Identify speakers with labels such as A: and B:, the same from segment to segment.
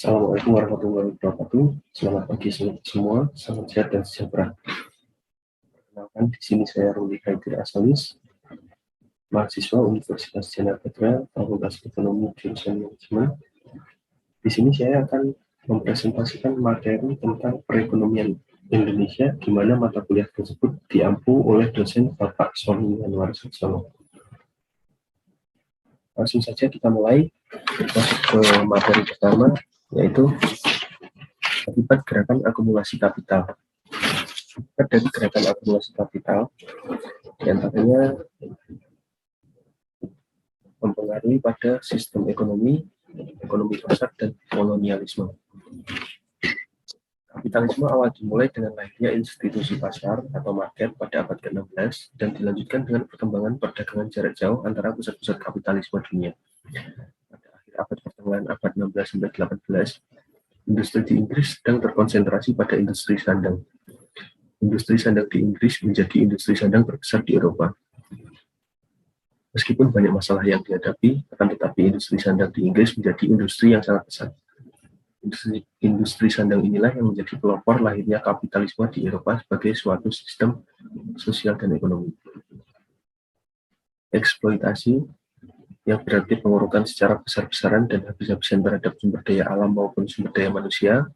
A: Assalamualaikum warahmatullahi wabarakatuh. Selamat pagi semua, salam sehat dan sejahtera. Perkenalkan, di sini saya Ruli Haidir Asalis, mahasiswa Universitas Jana Petra, Fakultas Ekonomi Jurusan Manajemen. Di sini saya akan mempresentasikan materi tentang perekonomian Indonesia, di mana mata kuliah tersebut diampu oleh dosen Bapak Sony Anwar Saxono. Langsung saja kita mulai masuk ke materi pertama, yaitu akibat gerakan akumulasi kapital. Akibat dari gerakan akumulasi kapital, diantaranya mempengaruhi pada sistem ekonomi pasar, dan kolonialisme. Kapitalisme awal dimulai dengan lahirnya institusi pasar atau market pada abad ke-16 dan dilanjutkan dengan perkembangan perdagangan jarak jauh antara pusat-pusat kapitalisme dunia. Pada akhir abad pertengahan abad 16-18, industri di Inggris sedang terkonsentrasi pada industri sandang. Industri sandang di Inggris menjadi industri sandang terbesar di Eropa. Meskipun banyak masalah yang dihadapi, akan tetapi industri sandang di Inggris menjadi industri yang sangat besar. Industri sandang inilah yang menjadi pelopor lahirnya kapitalisme di Eropa sebagai suatu sistem sosial dan ekonomi. Eksploitasi yang berarti pengurukan secara besar-besaran dan habis-habisan terhadap sumber daya alam maupun sumber daya manusia,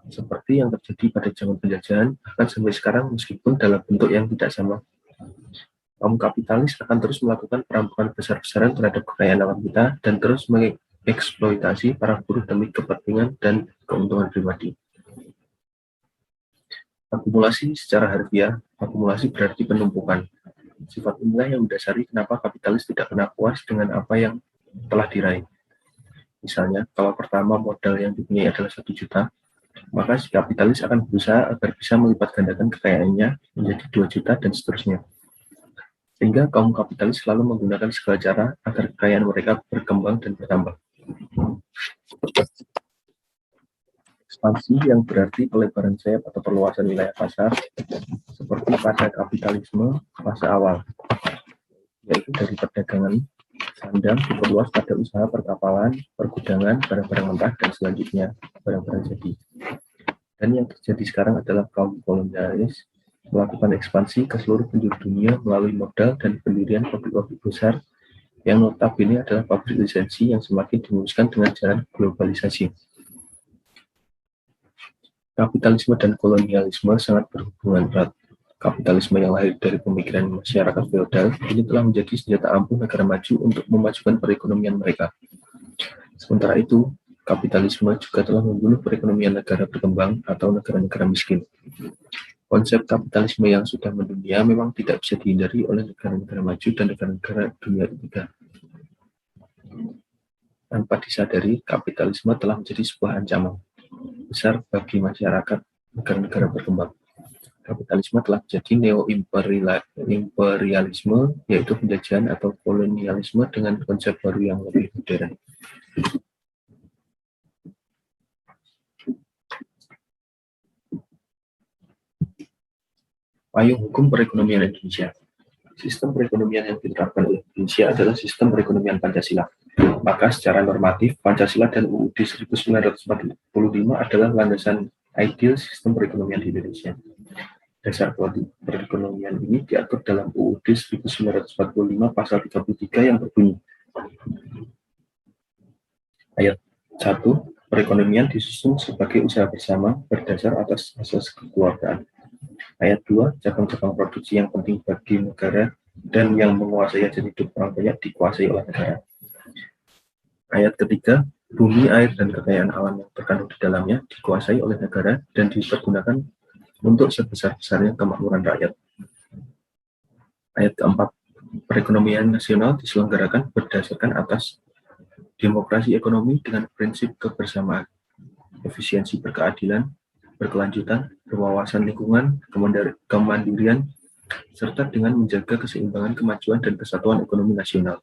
A: seperti yang terjadi pada zaman penjajahan, bahkan sampai sekarang meskipun dalam bentuk yang tidak sama. Kaum kapitalis akan terus melakukan perampokan besar-besaran terhadap kekayaan alam kita dan terus mengeksploitasi para buruh demi kepentingan dan keuntungan pribadi. Akumulasi secara harfiah, akumulasi berarti penumpukan. Sifat inilah yang mendasari kenapa kapitalis tidak pernah puas dengan apa yang telah diraih. Misalnya, kalau pertama modal yang dipunyai adalah 1 juta, maka si kapitalis akan berusaha agar bisa melipat gandakan kekayaannya menjadi 2 juta dan seterusnya. Sehingga kaum kapitalis selalu menggunakan segala cara agar kekayaan mereka berkembang dan bertambah. Ekspansi yang berarti pelebaran sayap atau perluasan wilayah pasar, seperti pada kapitalisme fase awal, yaitu dari perdagangan sandang diperluas pada usaha perkapalan, pergudangan, barang-barang mentah, dan selanjutnya barang-barang jadi. Dan yang terjadi sekarang adalah kaum kolonialis melakukan ekspansi ke seluruh penjuru dunia melalui modal dan pendirian pabrik-pabrik besar yang notabene adalah pabrik lisensi yang semakin dimuruskan dengan jalan globalisasi. Kapitalisme dan kolonialisme sangat berhubungan erat. Kapitalisme yang lahir dari pemikiran masyarakat feodal ini telah menjadi senjata ampuh negara maju untuk memajukan perekonomian mereka. Sementara itu, kapitalisme juga telah membunuh perekonomian negara berkembang atau negara-negara miskin. Konsep kapitalisme yang sudah mendunia memang tidak bisa dihindari oleh negara-negara maju dan negara-negara dunia ketiga. Tanpa disadari, kapitalisme telah menjadi sebuah ancaman besar bagi masyarakat negara-negara berkembang. Kapitalisme telah menjadi neo-imperialisme, yaitu penjajahan atau kolonialisme dengan konsep baru yang lebih modern. Payung hukum perekonomian Indonesia. Sistem perekonomian yang diterapkan oleh Indonesia adalah sistem perekonomian Pancasila. Maka secara normatif, Pancasila dan UUD 1945 adalah landasan ideal sistem perekonomian di Indonesia. Dasar perekonomian ini diatur dalam UUD 1945 pasal 33 yang berbunyi. Ayat 1, perekonomian disusun sebagai usaha bersama berdasar atas asas kekeluargaan. Ayat 2, cabang-cabang produksi yang penting bagi negara dan yang menguasai hasil hidup orang banyak dikuasai oleh negara. Ayat ketiga, bumi, air, dan kekayaan alam yang terkandung di dalamnya dikuasai oleh negara dan dipergunakan untuk sebesar-besarnya kemakmuran rakyat. Ayat keempat, perekonomian nasional diselenggarakan berdasarkan atas demokrasi ekonomi dengan prinsip kebersamaan, efisiensi berkeadilan, berkelanjutan, berwawasan lingkungan, kemandirian, serta dengan menjaga keseimbangan kemajuan dan kesatuan ekonomi nasional.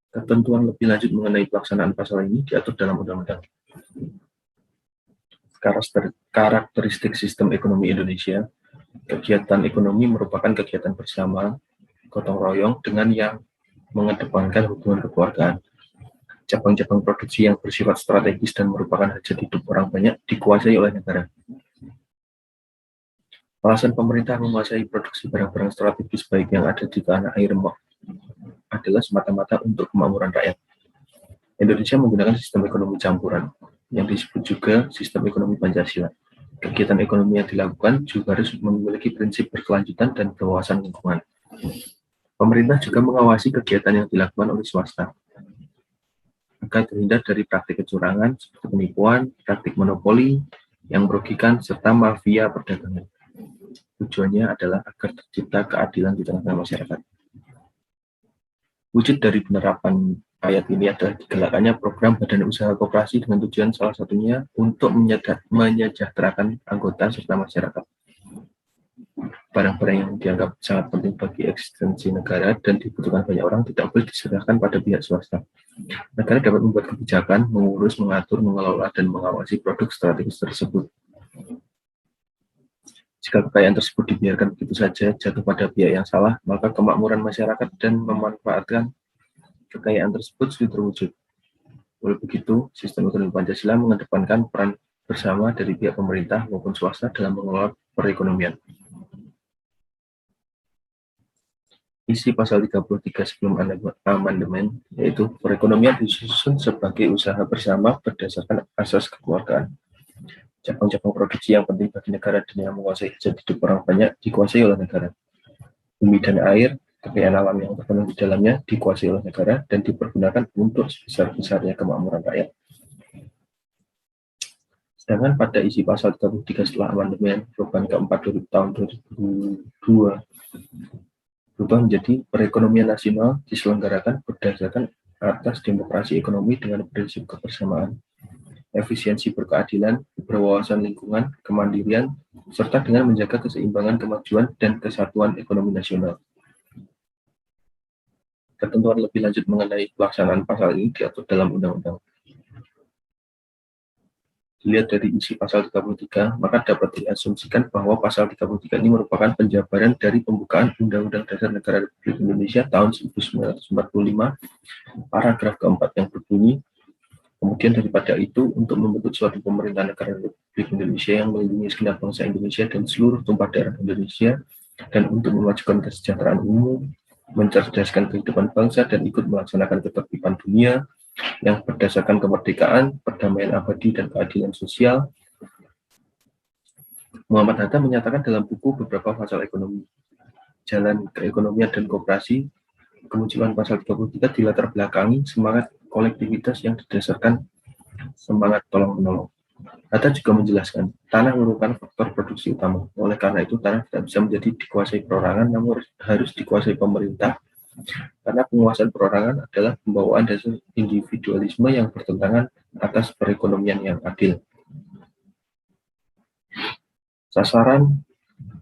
A: Ketentuan lebih lanjut mengenai pelaksanaan pasal ini diatur dalam undang-undang. Karakteristik sistem ekonomi Indonesia, kegiatan ekonomi merupakan kegiatan bersama, gotong royong dengan yang mengedepankan hubungan kekeluargaan. Cabang-cabang produksi yang bersifat strategis dan merupakan hajat hidup orang banyak dikuasai oleh negara. Alasan pemerintah menguasai produksi barang-barang strategis baik yang ada di tanah air adalah semata-mata untuk kemakmuran rakyat. Indonesia menggunakan sistem ekonomi campuran, yang disebut juga sistem ekonomi Pancasila. Kegiatan ekonomi yang dilakukan juga harus memiliki prinsip berkelanjutan dan berwawasan lingkungan. Pemerintah juga mengawasi kegiatan yang dilakukan oleh swasta, agar terhindar dari praktik kecurangan seperti penipuan, praktik monopoli yang merugikan, serta mafia perdagangan. Tujuannya adalah agar tercipta keadilan di tengah-tengah masyarakat. Wujud dari penerapan ayat ini adalah digalakannya program badan usaha koperasi dengan tujuan salah satunya untuk menyejahterakan anggota serta masyarakat. Barang-barang yang dianggap sangat penting bagi eksistensi negara dan dibutuhkan banyak orang tidak boleh diserahkan pada pihak swasta. Negara dapat membuat kebijakan, mengurus, mengatur, mengelola, dan mengawasi produk strategis tersebut. Jika kekayaan tersebut dibiarkan begitu saja jatuh pada pihak yang salah, maka kemakmuran masyarakat dan memanfaatkan kekayaan tersebut sulit terwujud. Oleh begitu, sistem ekonomi Pancasila mengedepankan peran bersama dari pihak pemerintah maupun swasta dalam mengelola perekonomian. Isi pasal 33 sebelum amandemen, yaitu perekonomian disusun sebagai usaha bersama berdasarkan asas kekeluargaan. Cabang-cabang produksi yang penting bagi negara dan yang menguasai hajat hidup orang banyak dikuasai oleh negara. Bumi dan air, kekayaan alam yang terpenuhi di dalamnya dikuasai oleh negara dan dipergunakan untuk sebesar-besarnya kemakmuran rakyat. Sedangkan pada isi pasal 33 setelah amandemen perubahan keempat tahun 2002 berubah menjadi perekonomian nasional diselenggarakan berdasarkan atas demokrasi ekonomi dengan prinsip kebersamaan, efisiensi berkeadilan, berwawasan lingkungan, kemandirian, serta dengan menjaga keseimbangan kemajuan dan kesatuan ekonomi nasional. Ketentuan lebih lanjut mengenai pelaksanaan pasal ini diatur dalam undang-undang. Dilihat dari isi pasal 33, maka dapat diasumsikan bahwa pasal 33 ini merupakan penjabaran dari pembukaan Undang-Undang Dasar Negara Republik Indonesia tahun 1945, paragraf keempat yang berbunyi, kemudian daripada itu, untuk membentuk suatu pemerintah negara Republik Indonesia yang melindungi segenap bangsa Indonesia dan seluruh tumpah darah Indonesia, dan untuk memajukan kesejahteraan umum, mencerdaskan kehidupan bangsa, dan ikut melaksanakan ketertiban dunia, yang berdasarkan kemerdekaan, perdamaian abadi, dan keadilan sosial. Muhammad Hatta menyatakan dalam buku beberapa pasal ekonomi, jalan keekonomian dan koperasi, kemunculan pasal 33 dilatar belakangi semangat kolektivitas yang didasarkan semangat tolong-menolong. Hatta juga menjelaskan, tanah merupakan faktor produksi utama. Oleh karena itu, tanah tidak bisa menjadi dikuasai perorangan, namun harus dikuasai pemerintah, karena penguasaan perorangan adalah pembawaan dasar individualisme yang bertentangan atas perekonomian yang adil. Sasaran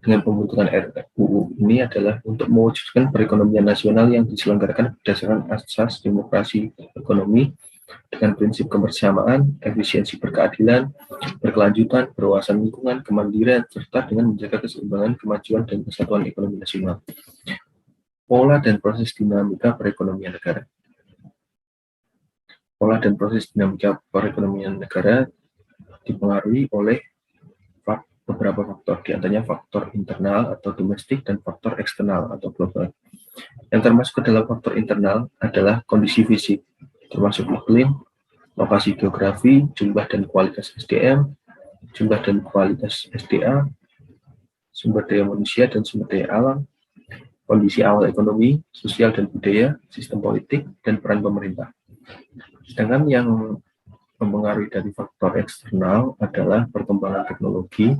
A: dengan pembentukan RUU ini adalah untuk mewujudkan perekonomian nasional yang diselenggarakan berdasarkan asas demokrasi ekonomi dengan prinsip kebersamaan, efisiensi berkeadilan, berkelanjutan, berwawasan lingkungan, kemandirian, serta dengan menjaga keseimbangan, kemajuan, dan kesatuan ekonomi nasional. Pola dan proses dinamika perekonomian negara. Pola dan proses dinamika perekonomian negara dipengaruhi oleh beberapa faktor, diantaranya faktor internal atau domestik dan faktor eksternal atau global. Yang termasuk ke dalam faktor internal adalah kondisi fisik, termasuk iklim, lokasi geografi, jumlah dan kualitas SDM, jumlah dan kualitas SDA, sumber daya manusia dan sumber daya alam, kondisi awal ekonomi, sosial dan budaya, sistem politik, dan peran pemerintah. Sedangkan yang mempengaruhi dari faktor eksternal adalah perkembangan teknologi,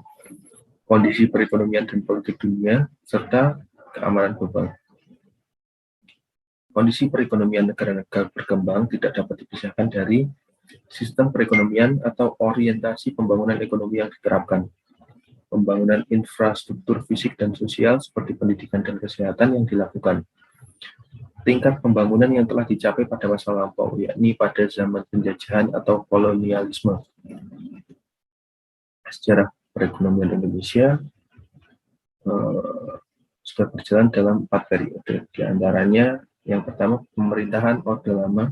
A: kondisi perekonomian dan politik dunia, serta keamanan global. Kondisi perekonomian negara-negara berkembang tidak dapat dipisahkan dari sistem perekonomian atau orientasi pembangunan ekonomi yang diterapkan. Pembangunan infrastruktur fisik dan sosial seperti pendidikan dan kesehatan yang dilakukan. Tingkat pembangunan yang telah dicapai pada masa lampau, yakni pada zaman penjajahan atau kolonialisme. Sejarah perekonomian Indonesia sudah berjalan dalam 4 periode. Di antaranya, yang pertama, pemerintahan Orde Lama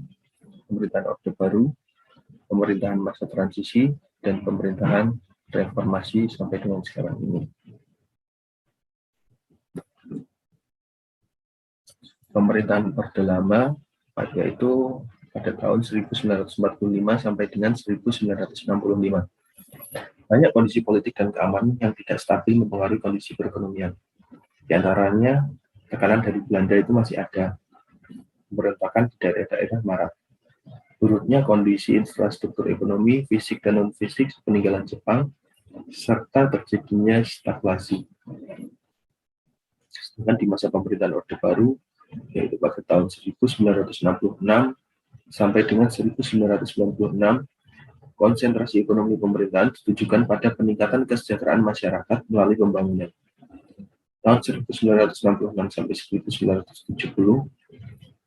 A: pemerintahan Orde Baru, pemerintahan masa transisi, dan pemerintahan reformasi sampai dengan sekarang ini. Pemerintahan Orde Lama yaitu pada tahun 1945 sampai dengan 1965. Banyak kondisi politik dan keamanan yang tidak stabil mempengaruhi kondisi perekonomian. Di antaranya, tekanan dari Belanda itu masih ada. Pemberontakan di daerah-daerah marak. Buruknya kondisi infrastruktur ekonomi, fisik dan non-fisik peninggalan Jepang, serta terjadinya stagflasi. Sedangkan di masa pemerintahan Orde Baru, yaitu pada tahun 1966 sampai dengan 1996, konsentrasi ekonomi pemerintahan ditujukan pada peningkatan kesejahteraan masyarakat melalui pembangunan. Tahun 1966 sampai 1970,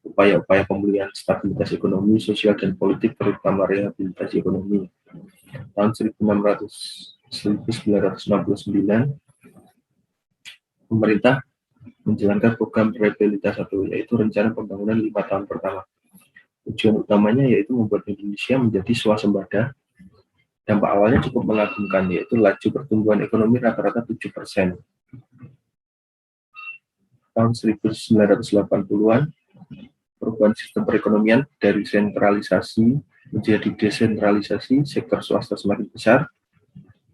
A: upaya-upaya pemulihan stabilitas ekonomi, sosial, dan politik, terutama rehabilitasi ekonomi. Tahun 1969, pemerintah menjalankan program rehabilitasi 1, yaitu rencana pembangunan 5 tahun pertama. Tujuan utamanya yaitu membuat Indonesia menjadi swasembada. Dampak awalnya cukup mengagumkan, yaitu laju pertumbuhan ekonomi rata-rata 7%. Tahun 1980-an, perubahan sistem perekonomian dari sentralisasi menjadi desentralisasi, sektor swasta semakin besar,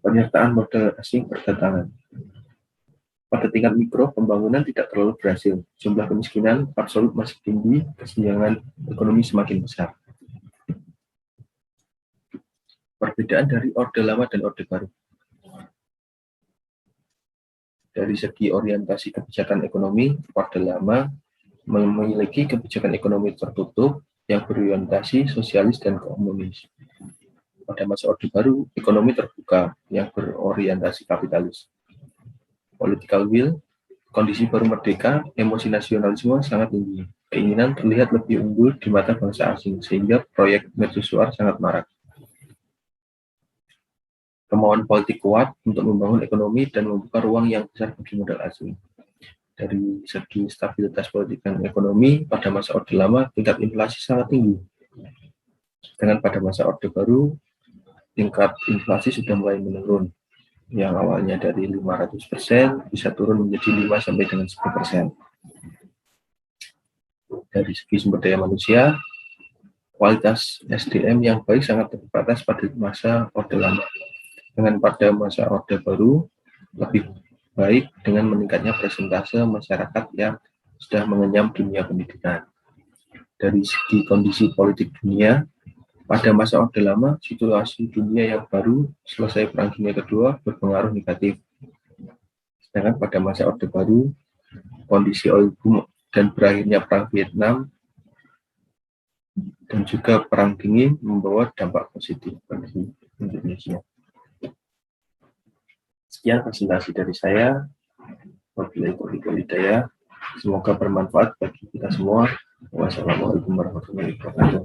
A: penyertaan modal asing berdatangan. Pada tingkat mikro, pembangunan tidak terlalu berhasil. Jumlah kemiskinan absolut masih tinggi, kesenjangan ekonomi semakin besar. Perbedaan dari Orde Lama dan Orde Baru. Dari segi orientasi kebijakan ekonomi, Orde Lama memiliki kebijakan ekonomi tertutup yang berorientasi sosialis dan komunis. Pada masa Orde Baru, ekonomi terbuka yang berorientasi kapitalis. Political will, kondisi baru merdeka, emosi nasionalisme sangat tinggi. Keinginan terlihat lebih unggul di mata bangsa asing, sehingga proyek mercusuar sangat marak. Kemauan politik kuat untuk membangun ekonomi dan membuka ruang yang besar bagi modal asing. Dari segi stabilitas politik dan ekonomi, pada masa Orde Lama, tingkat inflasi sangat tinggi. Sedangkan pada masa Orde Baru, tingkat inflasi sudah mulai menurun. Yang awalnya dari 500% bisa turun menjadi 5 sampai dengan 10%. Dari segi sumber daya manusia, kualitas SDM yang baik sangat terbatas pada masa Orde Lama. Dengan pada masa Orde Baru, lebih baik dengan meningkatnya persentase masyarakat yang sudah mengenyam dunia pendidikan. Dari segi kondisi politik dunia, pada masa Orde Lama, situasi dunia yang baru selesai Perang Dunia Kedua berpengaruh negatif. Sedangkan pada masa Orde Baru, kondisi oil boom dan berakhirnya Perang Vietnam dan juga Perang Dingin membawa dampak positif bagi Indonesia. Sekian presentasi dari saya. Wabillahi taufiq wal hidayah. Semoga bermanfaat bagi kita semua. Wassalamualaikum warahmatullahi wabarakatuh.